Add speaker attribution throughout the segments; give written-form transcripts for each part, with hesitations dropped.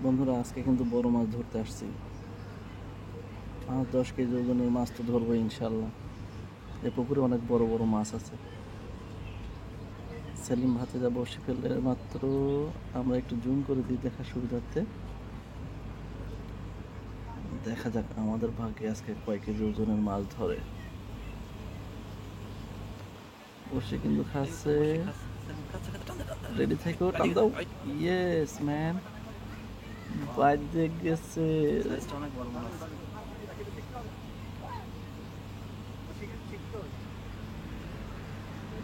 Speaker 1: বন্ধুরা, আজকে কিন্তু বড় মাছ ধরতে আসছি। 5-10 কেজি ওজনের মাছ তো ধরবো ইনশাল্লাহ। এই পুকুরে অনেক বড় বড় মাছ আছে। সেলিম ভাতিজা বসে ফেললে মাত্র আমরা একটু জুম করে দিই দেখার সুবিধার্থে। দেখা যাক আমাদের ভাগ্যে আজকে কয় কেজি ওজনের মাছ ধরে। বসে কিন্তু খাচ্ছে। রেডি থেকো, টান দাও। ইয়েস ম্যান, বাইরে গেছে।
Speaker 2: অনেক বড় মাছ।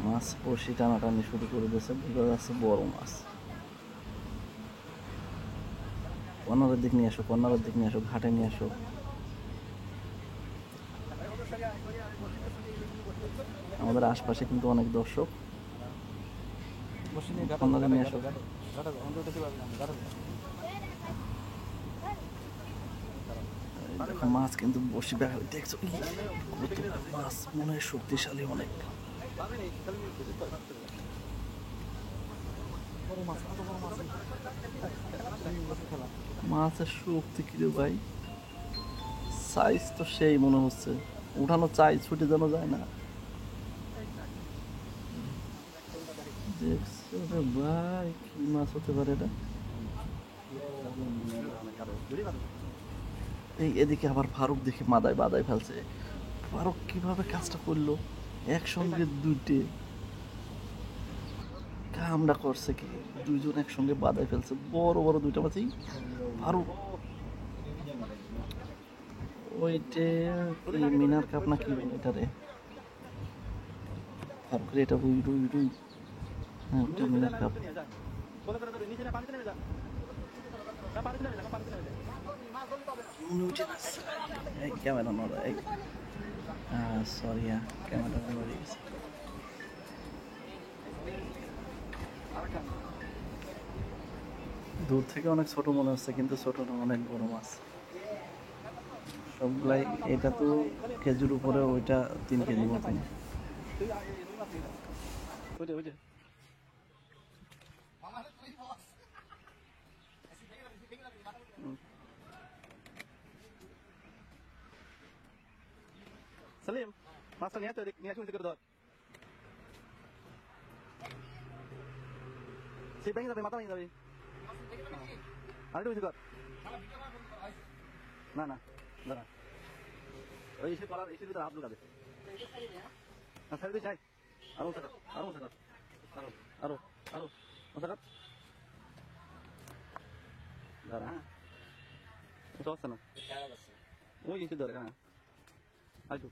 Speaker 1: মাছ বসি টানাটানি শুরু করে দিয়েছে, বোঝা যাচ্ছে বড় মাছ। কর্নারের দিক নিয়ে আসো, কর্নারের দিক নিয়ে আসো, ঘাটে নিয়ে আসো। আমাদের আশপাশে কিন্তু অনেক দর্শক। কর্নারে নিয়ে আসো। দেখো মাছ কিন্তু বসি দেখছো কত মাছ, মনে হয় শক্তিশালী অনেক। মাছের শক্তি কি রে ভাই, সাইজ তো সেই মনে হচ্ছে। উঠানো চাই, ছুটে যেন যায় না। দেখছো রে ভাই, কি মাছ হতে পারে এটা। এই এদিকে আবার ফারুক দেখি মাদায় বাদায় ফেলছে। ফারুক কিভাবে কাজটা করলো, একসঙ্গে দুইটে কামড়া করছে কি, দুইজন একসঙ্গে বাদায় ফেলছে বড় বড় দুইটা মাছই। ফারুক ওইটে মিনার কাপ না কি এটা রে, ফারুকের এটা রুই রুই রুই। হ্যাঁ, ওটা মিনার কাপ। মনে উঠে না, এই ক্যামেরা নড়া, এই সরি, ক্যামেরা নড়ে গেছে। দূর থেকে অনেক ছোট মনে হচ্ছে, কিন্তু ছোট না, অনেক বড় মাছ সবগুলাই। এটা তো কেজির উপরে, ওইটা 3 কেজি মতন।
Speaker 2: সালিম, মাছটা নিয়ে তো নিয়ে আসুন করে ধর। সেই ভেঙে যাবে, মাথা ভেঙে যাবে। আরেকটু বেশি কর। না না, দাঁড়া, ওই এসে করার এসে ভিতরে হাত ঢুকাবে। ছেড়ে দিয়ে যাই। আরো উঠে কর, আরো উঠে কর, আরো আরো আরো উঠে কর। দাঁড়া, হ্যাঁ এটা হচ্ছে না, ওই এসে ধরে। হ্যাঁ আরেকটু